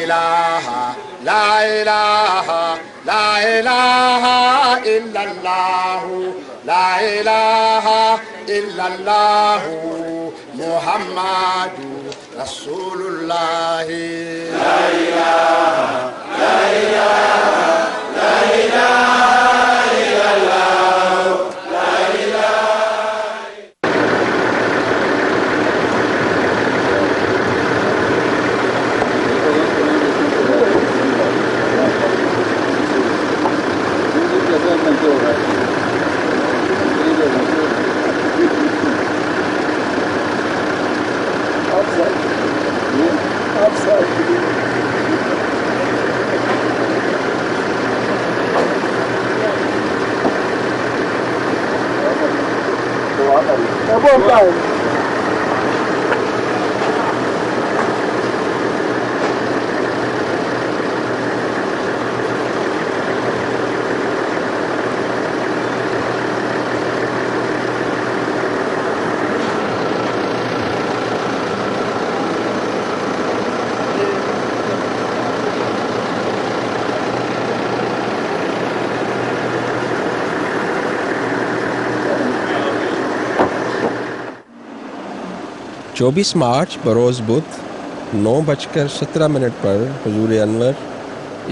ilaha, la ilaha, la ilaha illallahu, la ilaha illallahu, Muhammadu Rasulullah. La ilaha, la ilaha, la ilaha illallah, la ilaha. चौबीस मार्च बरोज़ बुध 9:17 पर हुजूर अनवर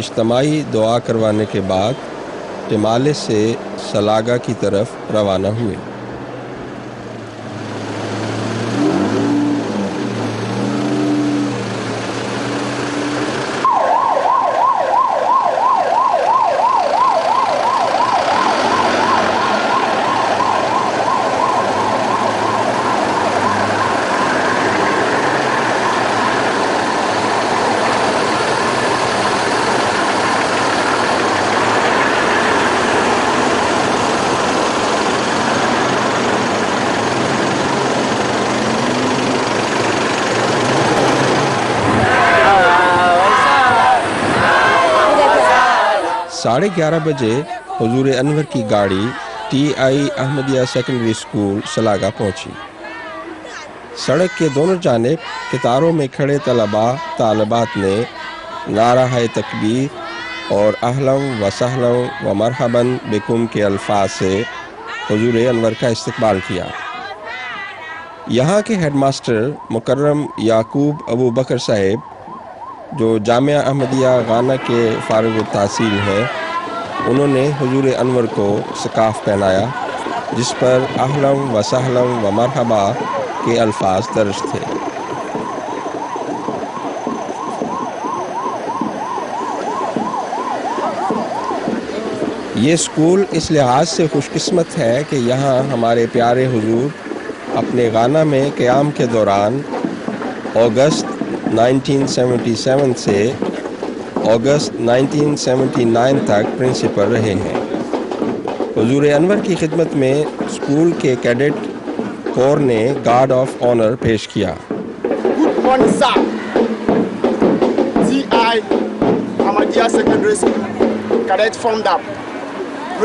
इज्तिमाई दुआ करवाने के बाद टिमाले से सलागा की तरफ रवाना हुए। साढ़े 11 बजे हुजूर अनवर की गाड़ी TI अहमदिया सेकेंडरी स्कूल सलागा पहुंची। सड़क के दोनों जानिब कतारों में खड़े तलबा तालिबात ने नारा तकबीर और अहलन व सहलन व मरहबन बिकुम के अल्फाज से हुजूर अनवर का इस्तकबाल किया। यहाँ के हेडमास्टर मुकर्रम याकूब अबू बकर साहिब, जो जामिया अहमदिया गाना के फारिग तहसील हैं, उन्होंने हुजूर अनवर को सकाफ पहनाया, जिस पर अहलन व सहलन व मरहबा के अल्फाज दर्ज थे। ये स्कूल इस लिहाज से खुशकिस्मत है कि यहाँ हमारे प्यारे हुजूर अपने गाना में क़याम के दौरान अगस्त 1977 से अगस्त 1979 तक प्रिंसिपल रहे हैं। हुजूर अनवर की खिदमत में स्कूल के कैडेट कोर ने गार्ड ऑफ ऑनर पेश किया। Good morning sir. TI Ahmadiyya Secondary School cadet formed up,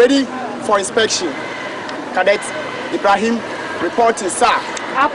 ready for inspection. Cadet Ibrahim reporting, sir. Up.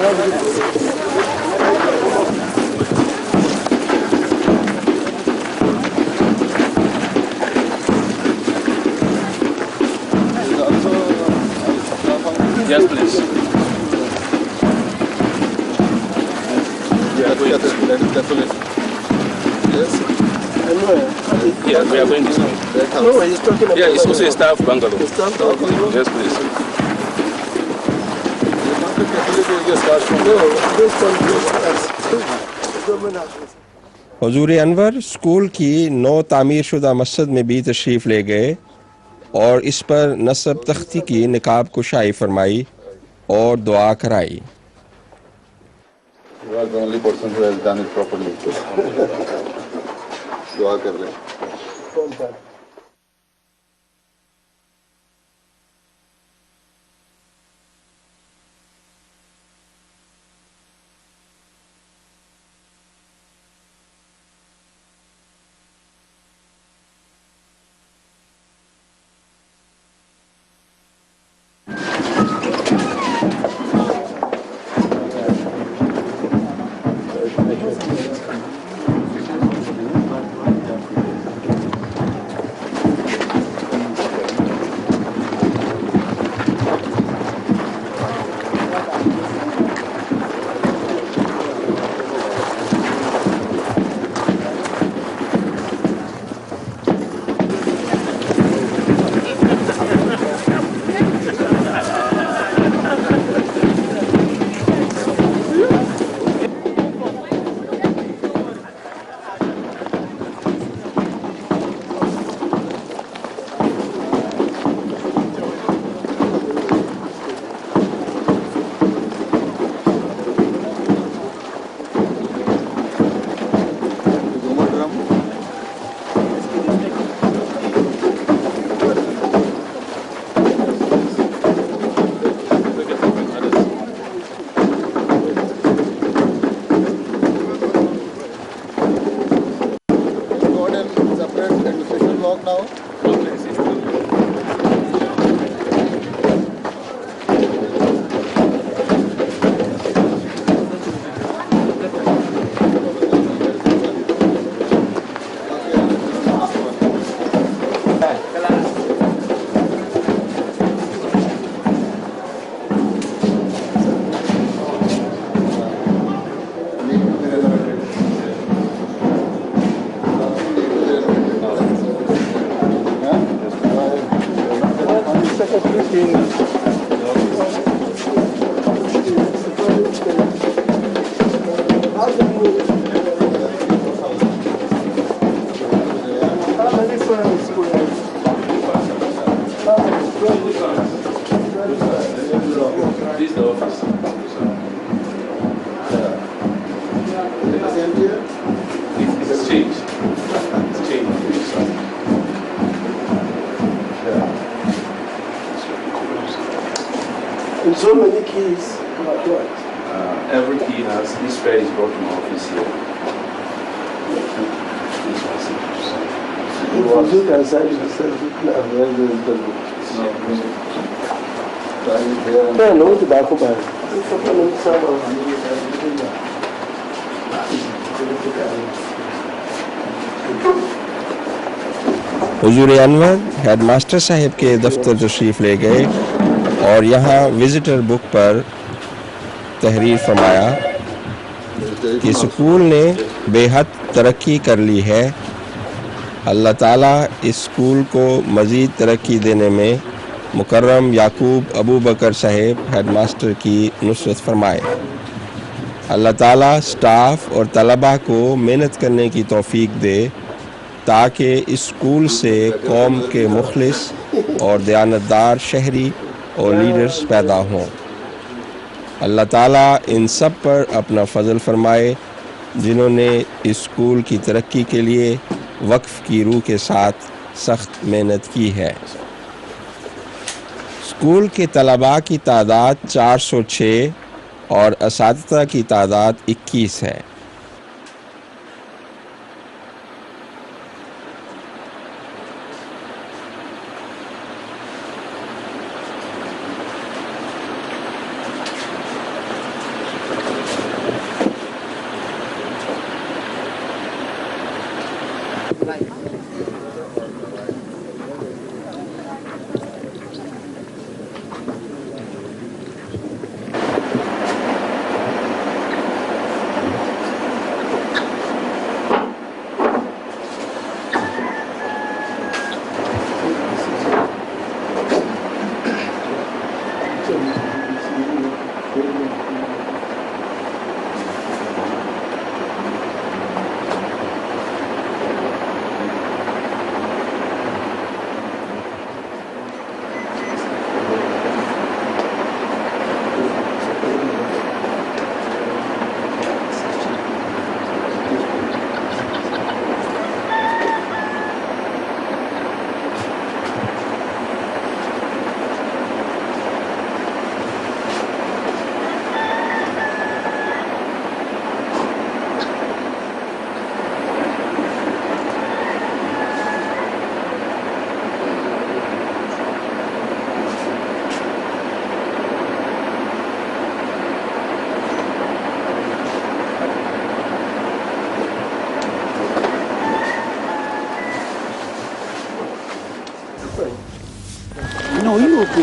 Yes, please. We are going this way. Yes. Yeah, we are going this way. No, he's talking about. Yeah, it's also a staff bungalow. Staff bungalow? Yes, please. Hazur Anwar school की नौ तामीर शुदा मस्जिद में भी तशरीफ़ ले गए और इस पर नस्ब तख्ती की निकाब कुशाई फरमाई और दुआ कराई। You are the only person who has done it properly. दुआ कर ले। This is the office. It's changed. It's changed. And so many keys about what? Every key has this pair is brought to my office here. This You one. do that side yourself. No, no, tobacco bar. Hazur Anwar headmaster साहब के दफ्तर तशरीफ़ ले गए और यहाँ visitor book पर तहरीर फरमाया कि स्कूल ने बेहद तरक्की कर ली है। अल्लाह ताला इस स्कूल को मज़ीद तरक्की देने में मुकर्रम याकूब अबू बकर साहब हेडमास्टर की नुसरत फरमाए। अल्लाह ताला स्टाफ और तलबा को मेहनत करने की तौफीक दे ताकि इस स्कूल से कौम के मुखलिस और दयानतदार शहरी और लीडर्स पैदा हों। अल्लाह ताला इन सब पर अपना फ़ज़ल फ़रमाए जिन्होंने इस स्कूल की तरक्की के लिए वक्फ़ की रूह के साथ सख्त मेहनत की है। स्कूल के तलबा की तादाद 406 और असातिज़ा की तादाद 21 है।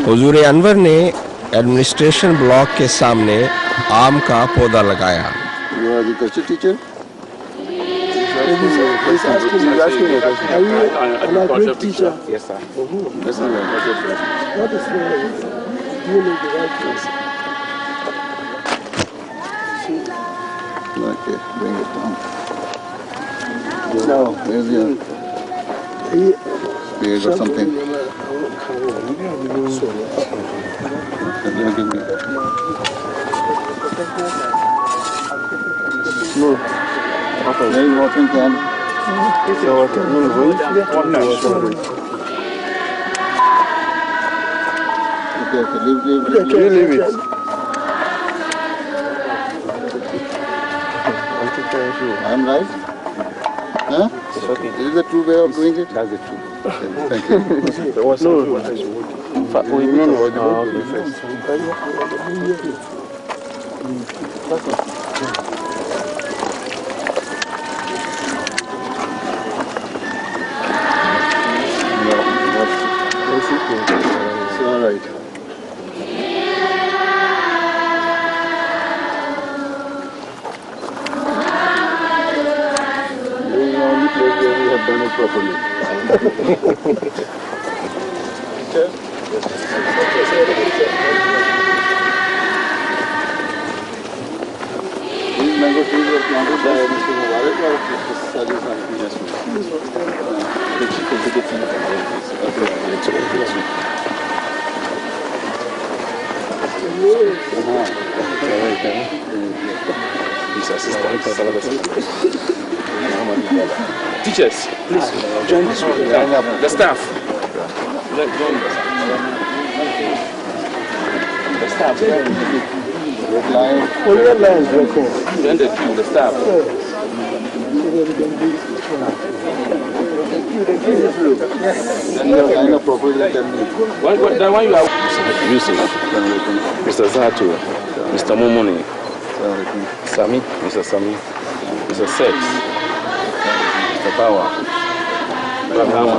हुजूर अनवर ने एडमिनिस्ट्रेशन ब्लॉक के सामने आम का पौधा लगाया। You are the culture teacher? He's asking me, are you an agriculture teacher? Yes, sir. Yes, sir. That is you know the right place. Okay, bring it down. No. Where's your... You got something? Give me. No. There is watering can. Okay, leave it. I'm right? Huh? This is the true way of doing it? That's the truth. Okay, thank you. There was no. We need to watch the first. It's all right. This is the only place where we have done it properly. These mango trees were planted by Mr. Mubarak or Mr. Sajid Sahib? Yes, His assistant. Teachers, please join this one. The staff. Join the staff. Only a line record. Join the queue, the staff. Line up properly, tell me. The one you are Yusuf, Mr. Zato, Mr. Momoni, Sami, Mr. Sami, Mr. Sex, Mr. Power, Brahma,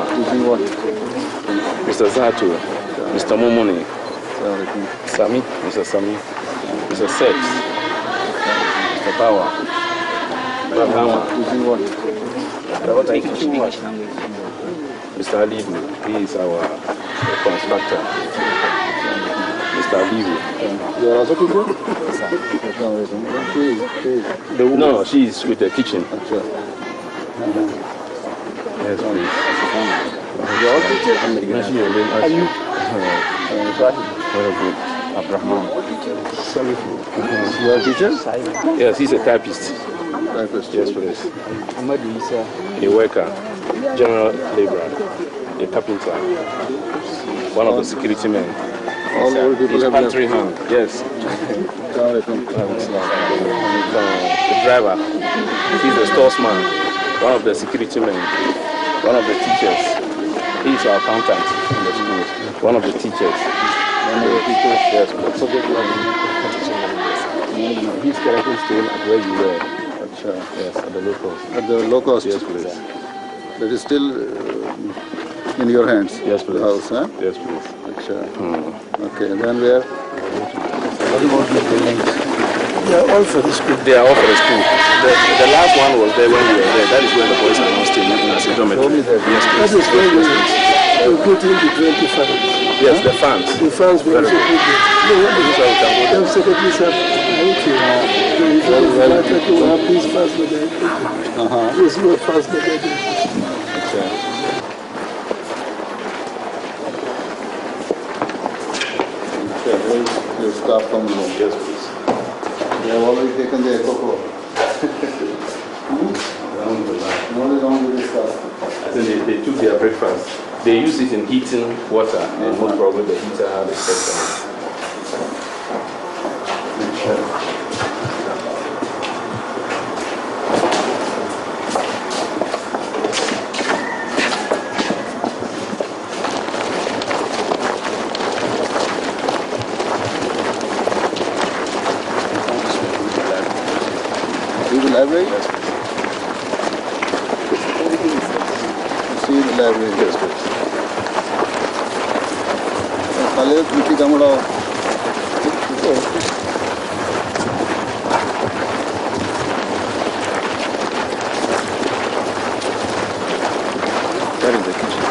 Mr. Zato, Mr. Momoni, Sami, Mr. Sami, Mr. Sex, Mr. Power, Brahma, Mr. Alibu, he is our constructor. Mr. Alibu. You are also teacher? No, she is with the kitchen. Sure. Yes, please. You are all teachers? Are you? Very good. Abraham. You are a teacher? Yes, he's a typist. Typist. Yes, please. A worker, general laborer, a carpenter, one of the security men. All old people His have pantry hand. Yes. The driver, he's the storesman, one of the security men, one of the teachers. He's our accountant in the school, one of the teachers. Yes, he's currently staying at where you were. Yes, at the locals. At the low cost? Yes, please. That is still in your hands? Yes, please. The house, huh? Yes, please. Okay, and then where? They are all for the school. They are all for the school. The last one was there when we were there. That is where the boys are now staying in as a dormitory. Yes, That please. is where we put in the 20 fans. Yes, the fans. The fans were also put there. No, This is how we can go there. the secretary said, okay, we have these fans with the this is what fans that they do. Your staff comes home. Yes, please. They have already taken their cocoa. What is wrong with this stuff? I think they took their breakfast. They use it in heating water, and most probably the heater had a effect on it. See the library? See the library. Yes, please. पहले मिट्टी कम उड़ाओ That is the kitchen.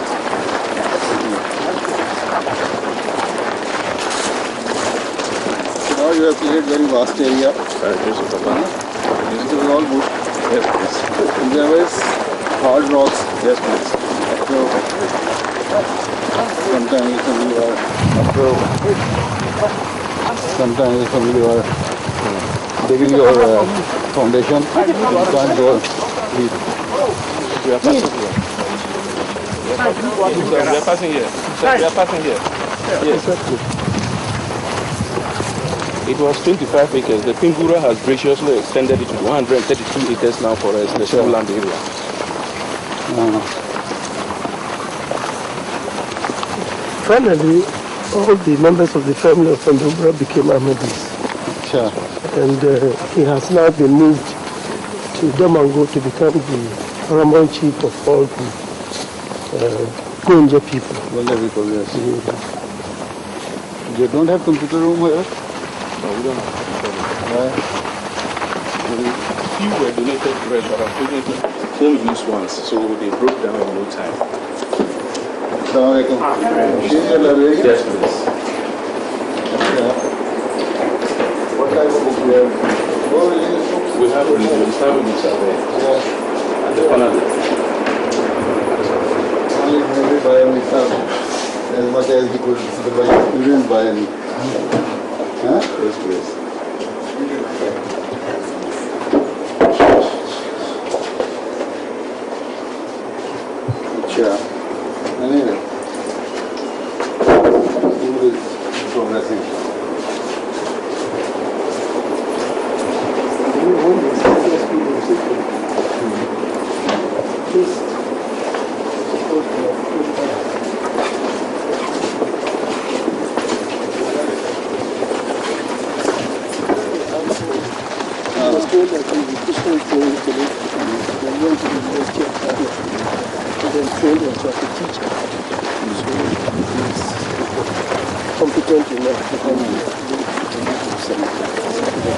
Now you have cleared very vast area. Yes, Papa. This is all wood. Yes, please. And there is hard rocks. Yes, please. So sometimes when you are digging your foundation, you can't go deep. We are passing here. We are passing here. Sir, we are passing here. Yes. It was 25 acres. The Pingura has graciously extended it to 132 acres now for us, the school land area. Finally, all the members of the family of Ndubra became Ahmadis. Sure. And he has now been moved to Damango to become the paramount chief of all the Gunja people. Gunja people, yes. You don't have computer room here? No, we don't have Why? few were donated bread, but unfortunately home use ones, so they broke down in no time. Assalamualaikum. She's your librarian? Yes, please. Yeah. What type of book do you have? Oh, yes. We have religions, families are there. Yeah. At the corner there. Only maybe buy himself as much as he could. Otherwise, you didn't buy any. Huh? Yes, please. Sure. Anyway, school is progressing. Competent enough to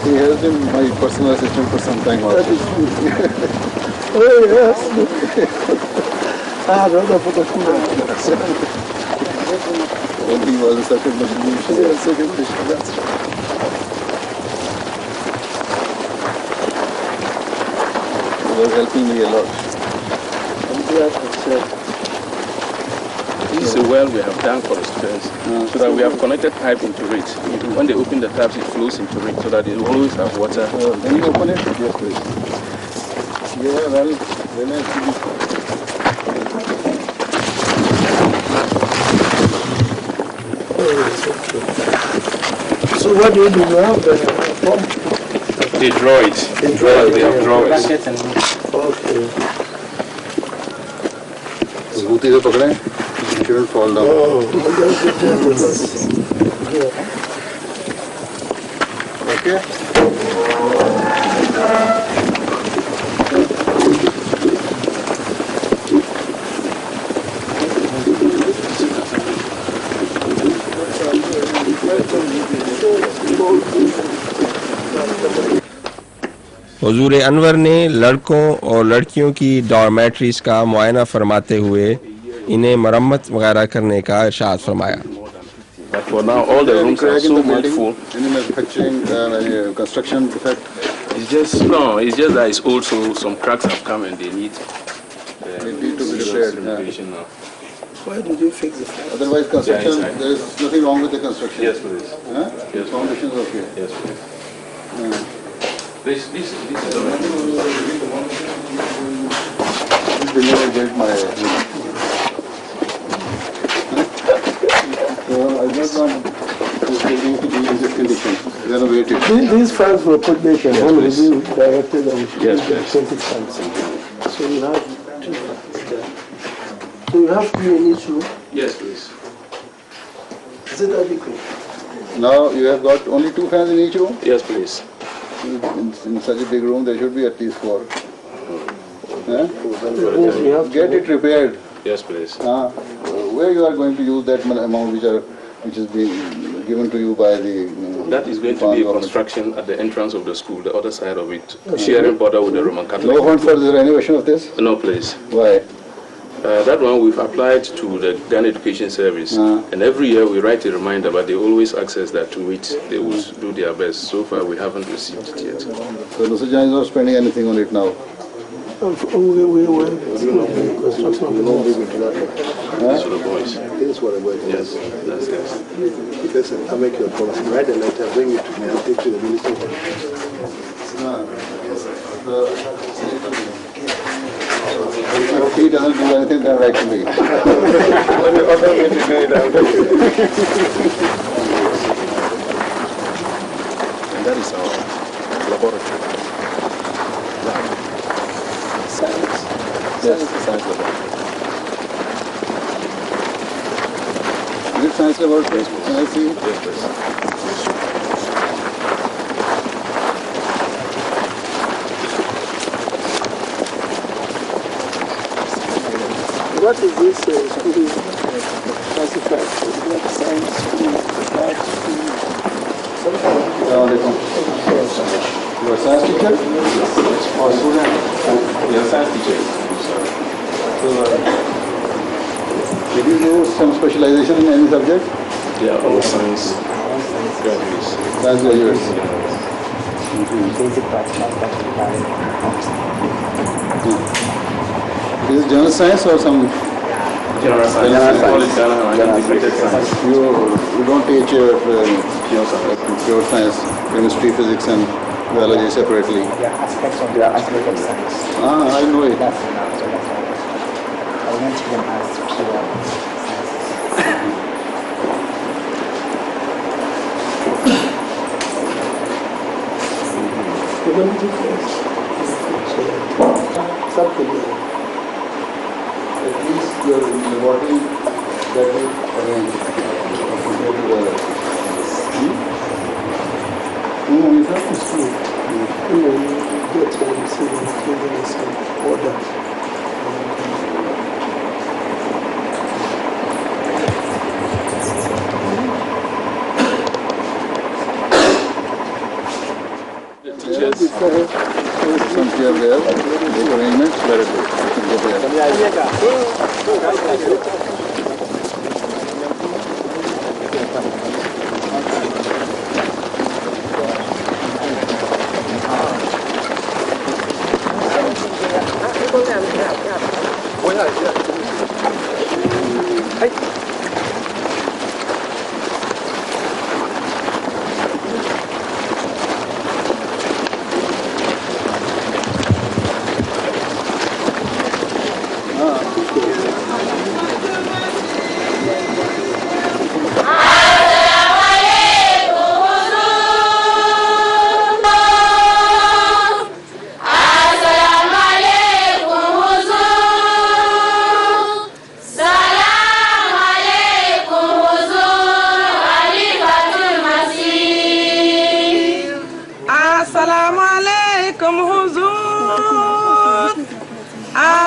He has been my personal assistant for some time That also. is good. Oh, yes. Rather for the food. When he was a second machine. Yes, second mission, that's right. He was helping me a lot. I'm glad that This is a well we have done for the students, so that we have connected pipe into it. When they open the taps, it flows into it, so that they will always have water. Can you open it? Yes, please. Yeah, well, when I see So what do you do now? Pump? They draw it. They have drawers. Okay. Muzbuti se pakde, it shouldn't fall down. Oh, Okay? हुजूर अनवर ने लड़कों और लड़कियों की dormitories का मुआयना फरमाते हुए इन्हें मरम्मत वगैरह करने का इरशाद फरमाया। But for now, all the rooms are so much full. Any manufacturing, construction defect? It's just that it's old, so some cracks have come and they need They need to be repaired, yeah. renovation now. why did you fix the flat? Otherwise, construction, inside. there is nothing wrong with the construction. Yes, please. Huh? Yes. Foundation is okay. Yes, please. Yeah. This is They never built my So I just want this building to be in this condition. Renovate it. These funds were put there and one review directed that we should Yes, use the yes. 20 funds. So you have two funds there. So you have three in each room. Yes, please. Is it adequate? Now you have got only 2 fans in each room. Yes, please. In such a big room, there should be at least 4. Huh? That means we have Get it repaired. Yes, please. Where you are going to use that amount which are which is being given to you by the... That is going to be a construction at the entrance of the school, the other side of it, sharing border with the Roman Catholic. No fund for the renovation of this? No, please. Why? That one we've applied to the Ghana Education Service, and every year we write a reminder, but they always ask us that to wait, they will do their best. So far we haven't received it yet. So Lusajan is not spending anything on it now? We were construction of the mosque. So the boys. This is what I'm going to do. Yes, that's it. Listen, I'll make you a promise. Write a letter, bring it to me, I'll take to the minister. If he doesn't do anything, then write to me. And that is our laboratory. Science. Yes, science laboratory. Is it science laboratory? Can I see? Yes, please. What is this school classified? What science school, math school? You are a science teacher? Or student. We are science teachers. So, did you do some specialization in any subject? They are all science graduates. Science graduates. Is it general science or some... General science. All is general and integrated science. You don't teach Pure science. pure science, chemistry, physics and biology separately? Yeah, aspects of science. Ah, I know it. That's so that's why I went to them as pure Something. At least your laboratory that you arrange go together. It's not School. You get to see some order. The teachers. some here there, the arrangements, very good. You can go there.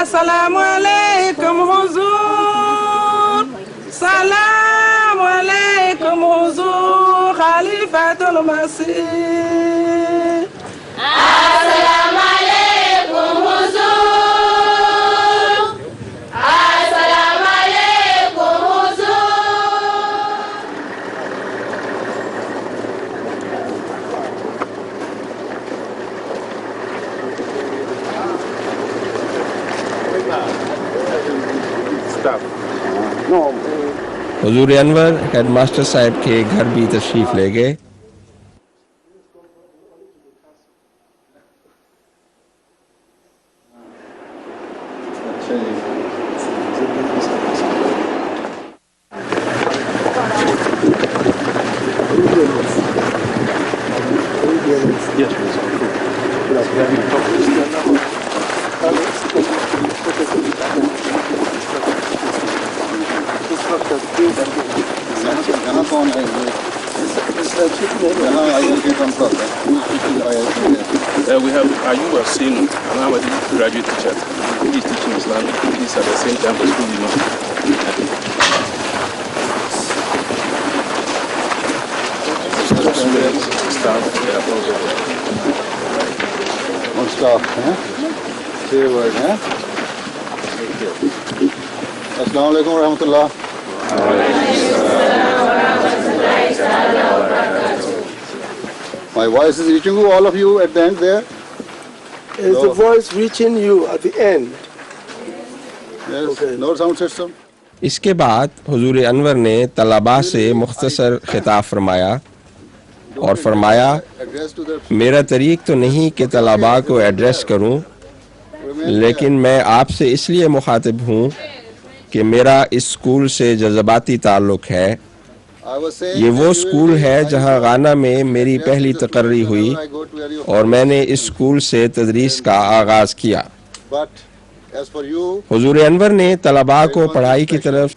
Assalamu alaikum huzur. Salamu alaikum huzur. Khalifatul Masih. Assalamu alaikum huzur. Assalamu alaikum huzur. Hazur Anwar headmaster साहब के घर भी तशरीफ ले गए। We have Ayuba Sinu, an Ahmadi graduate teacher. He is teaching Islamic. He's at the same time the school imam. students, staff, they are all there. On staff, huh? Say a word, huh? Assalamu alaikum wa rahmatullah. My voice is reaching you, all of you at the end there? Is the voice reaching you at the end? Yes, Okay. no sound system? इसके बाद हुजूर अनवर ने तलबा से मुख्तसर खिताब फरमाया और फरमाया, Address to the मेरा तरीक़ तो नहीं कि तलबा को एड्रेस करूं, लेकिन मैं आपसे इसलिए मुखातिब हूं कि मेरा इस स्कूल से जज्बाती ताल्लुक़ है। I was saying ये वो that you स्कूल will है be जहां advised गाना में मेरी to पहली address to the तकर्री students हुई whenever I go to where you और मैंने इस स्कूल से तदरीस का आगाज़ किया। But as for you, हुजूर अनवर ने तलबा को पढ़ाई की तरफ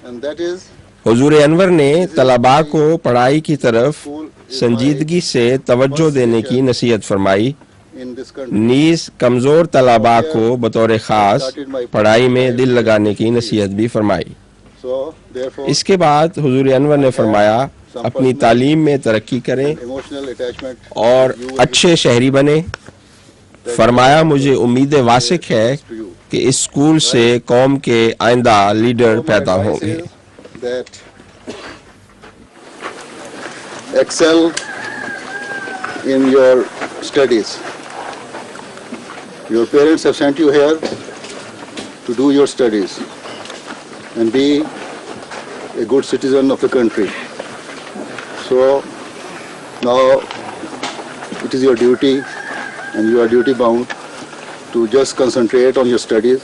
and that is हुजूर अनवर ने तलबा को पढ़ाई की तरफ school is संजीदगी से तवज्जो देने की नसीहत फरमाई। in this country. नीज कमज़ोर तलबा को बतौर ख़ास पढ़ाई में दिल लगाने की नसीहत भी फरमाई। So therefore, इसके बाद हुजूर अनवर ने फरमाया, अपनी तालीम में तरक्की करें emotional attachment और you will अच्छे शहरी बने। फरमाया, मुझे उम्मीद वासिक है to you. कि इस स्कूल से कौम के आइंदा लीडर So my पैदा advice होंगे। is that excel in your studies. Your parents have sent you here to do your studies and be a good citizen of the country. So now it is your duty and you are duty bound to just concentrate on your studies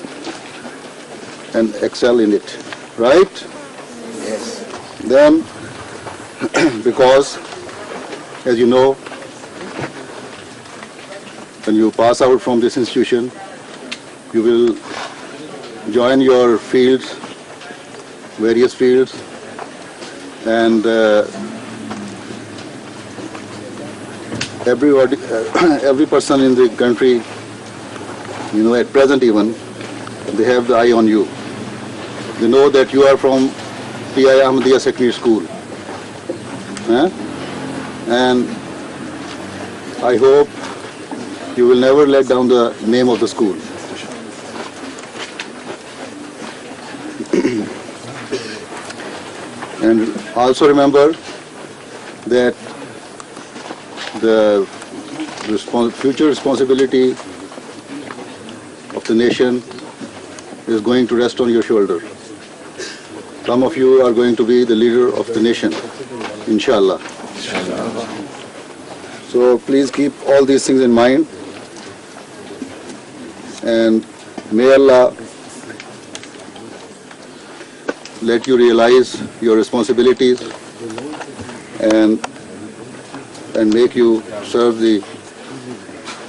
and excel in it. Right? Yes. Then, because, as you know, when you pass out from this institution, you will join your fields, various fields, and everybody, every person in the country, you know, at present even, they have the eye on you. They know that you are from P.I. Ahmadiyya Secondary School. And I hope you will never let down the name of the school. And also remember that the future responsibility of the nation is going to rest on your shoulder. Some of you are going to be the leader of the nation, inshallah. So please keep all these things in mind, and may Allah let you realize your responsibilities and make you serve the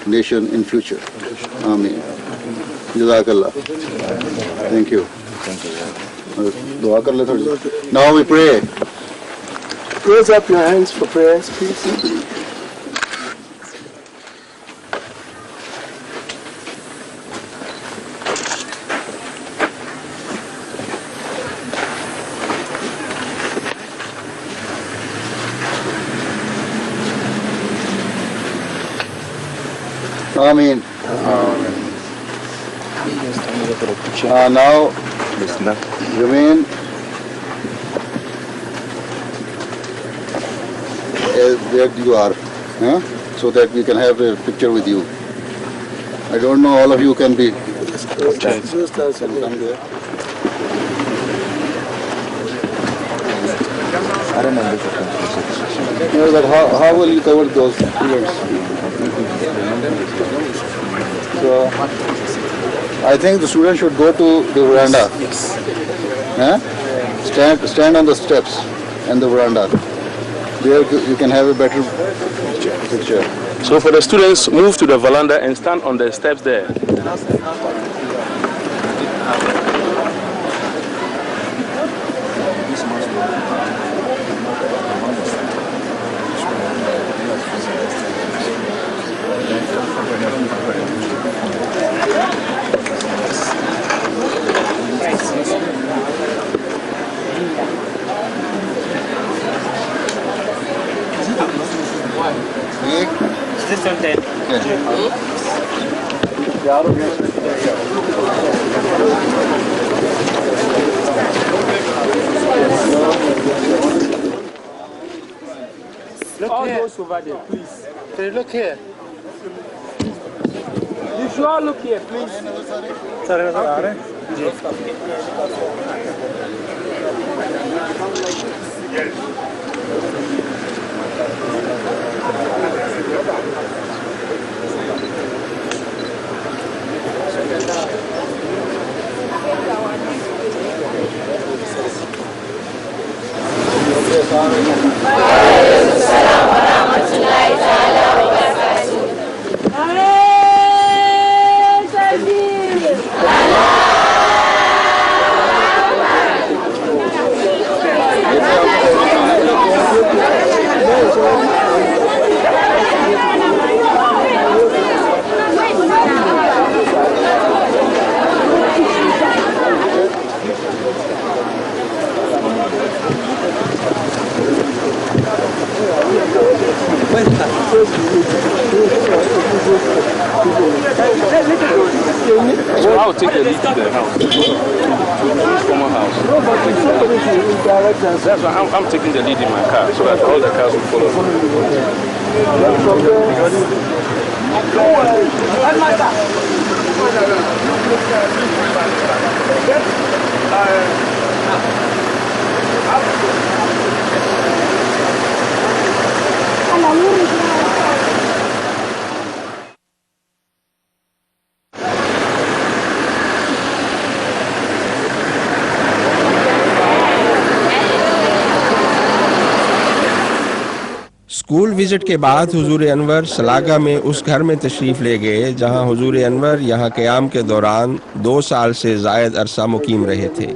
nation in future. Ameen. Jazakallah. Thank you. Dua kar le thodi. Now we pray. Raise up your hands for prayers, please. Ameen. Now remain where you are, so that we can have a picture with you. I don't know, all of you can be. Just answer me. Come there. You know that how will you cover those events? So I think the students should go to the veranda. Stand on the steps and the veranda. There you can have a better picture. So for the students, move to the veranda and stand on the steps there. This one 10. Look all here. Those over there, please. Say, look here. You should all look here, please. Okay. So I'll take the lead to the house, to his former house. That's why I'm taking the lead in my car, so that all the cars will follow. School visit के बाद हुजूर अनवर सलागा में उस घर में तशरीफ़ ले गए जहां हुजूर अनवर यहां क़याम के दौरान 2 साल से ज़ायद अरसा मुकीम रहे थे।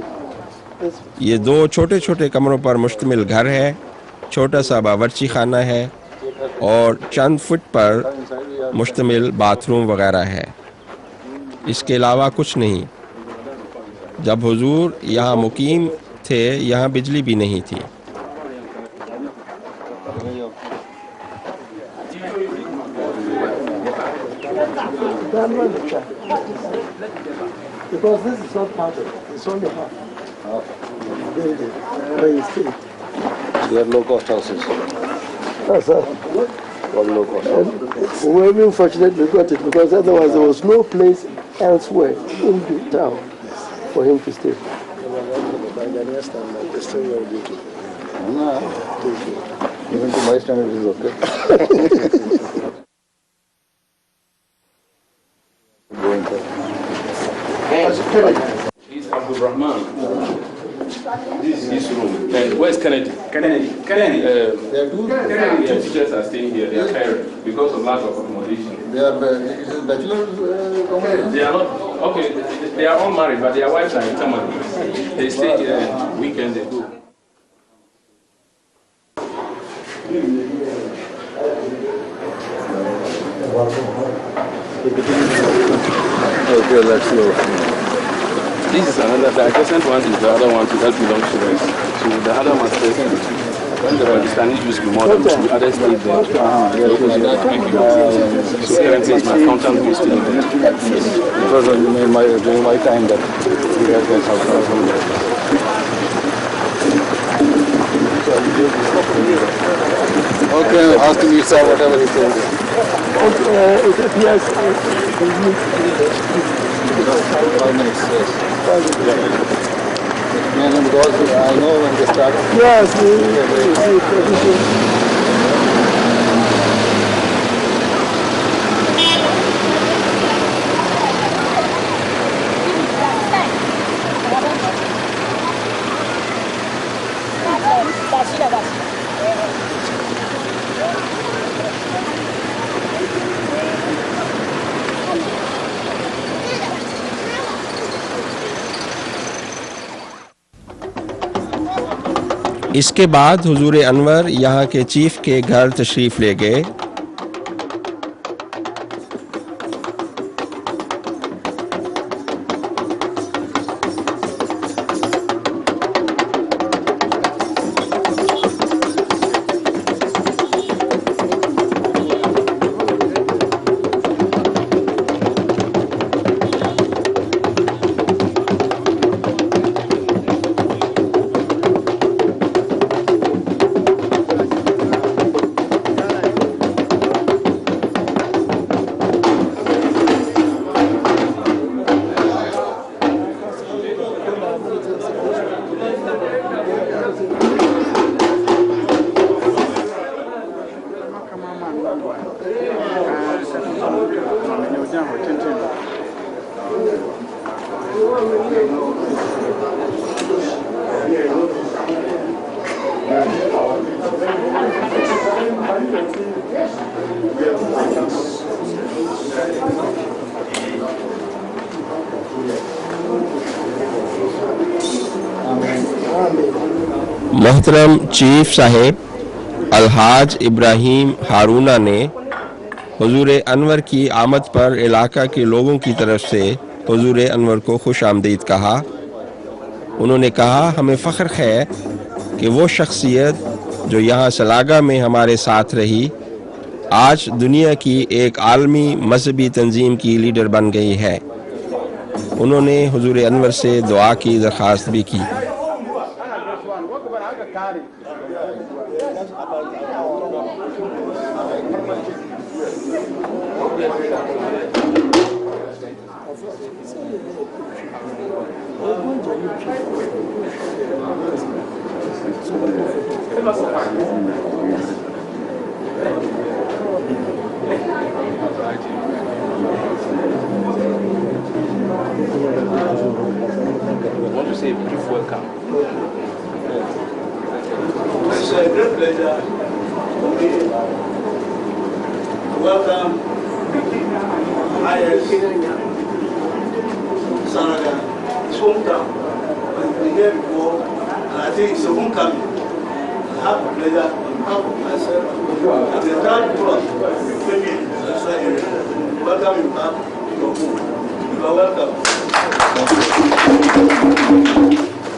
ये 2 छोटे छोटे कमरों पर मुश्तमिल घर है, छोटा सा बावर्ची खाना है और चंद फुट पर मुश्तमिल बाथरूम वगैरह है। इसके अलावा कुछ नहीं। जब हुजूर यहाँ मुकीम थे यहाँ बिजली भी नहीं थी। Because this is not part of it, it's only half. Building where you stay. They are low-cost houses. That's all. All low-cost houses. We were even fortunate we got it because otherwise there was no place elsewhere in the town for him to stay. Even to my standard is okay. Going there. He's Abdul Rahman. This is his room. And where's Kennedy? Kennedy. There are two. Yeah, teachers are staying here. They are tired because of lack of accommodation. They are bachelors. They are not, okay, they are all married, but their wives are in Tamil. They stay here and weekend they go. Okay, let's go. This is another, the adjacent one is the other one that belongs to us. So the other one stays here. When the Pakistani used to be more than 2, others stayed there. So currently it's my accountant who is still there. It was during my time that we had that house from there. Okay, ask me sir, whatever he told you. It appears 5 minutes, yes. And because I know when they start. yes, इसके बाद हुजूर अनवर यहाँ के chief के घर तशरीफ़ ले गए। मोहतरम चीफ साहिब अलहाज इब्राहिम हारूना ने हुजूर अनवर की आमद पर इलाका के लोगों की तरफ से हुजूर अनवर को खुश आमदीद कहा। उन्होंने कहा, हमें फ़ख्र है कि वो शख्सियत जो यहाँ सलागा में हमारे साथ रही आज दुनिया की एक आलमी मजहबी तंजीम की लीडर बन गई है। उन्होंने हुजूर अनवर से दुआ की दरख्वास्त भी की। I want to say a brief welcome. It's a great pleasure for me to welcome IS Sanaga, his hometown. I've been here before, and I think it's a homecoming. I have the pleasure on behalf of myself and the entire people of maybe Sasa area. Welcome you back to your home. You are welcome.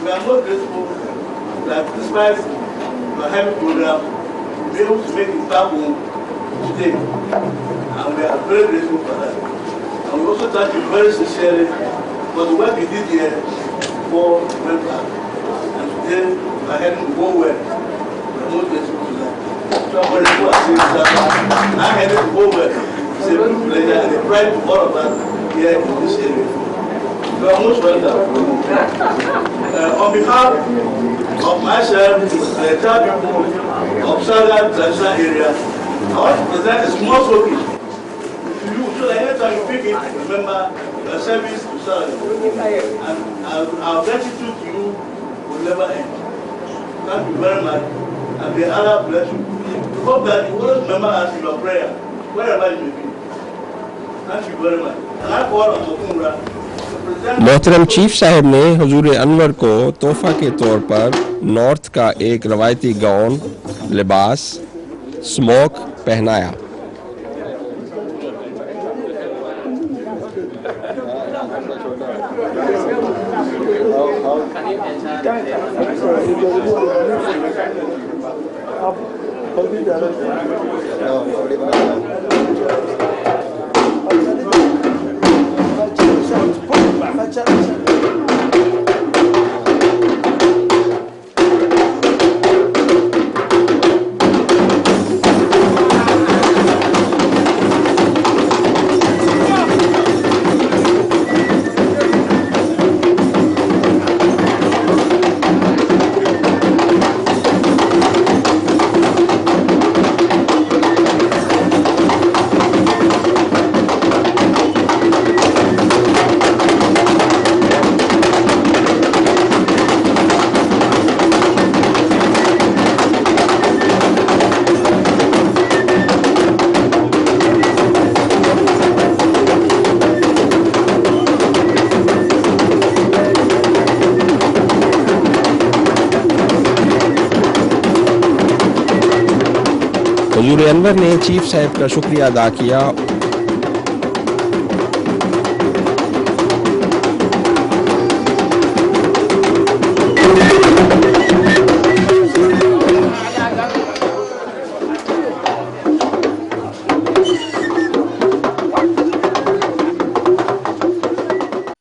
We are more grateful that despite your heavy program, we were able to make it back home today. And we are very grateful for that. And we also thank you very sincerely for the work you did here before you went back. And today we are heading to go well. We are most grateful for that. So I'm very grateful to say that I'm heading to go well. It's a good pleasure and a pride to all of us here in this area. You are most welcome. On behalf of myself, the entire people of Southern Traditional area, I want to present a small token to you so that anytime you pick it, remember your service to Southern. And our gratitude to you will never end. Thank you very much, and may Allah bless you. We hope that you always remember us in your prayer, wherever you may be. Thank you very much. And I call on Mokumra. मोहतरम chief साहब ने हुजूर अनवर को तोहफा के तौर पर north का एक रवायती गाउन लिबास स्मोक पहनाया। हुजूर अनवर ने चीफ साहब का शुक्रिया अदा किया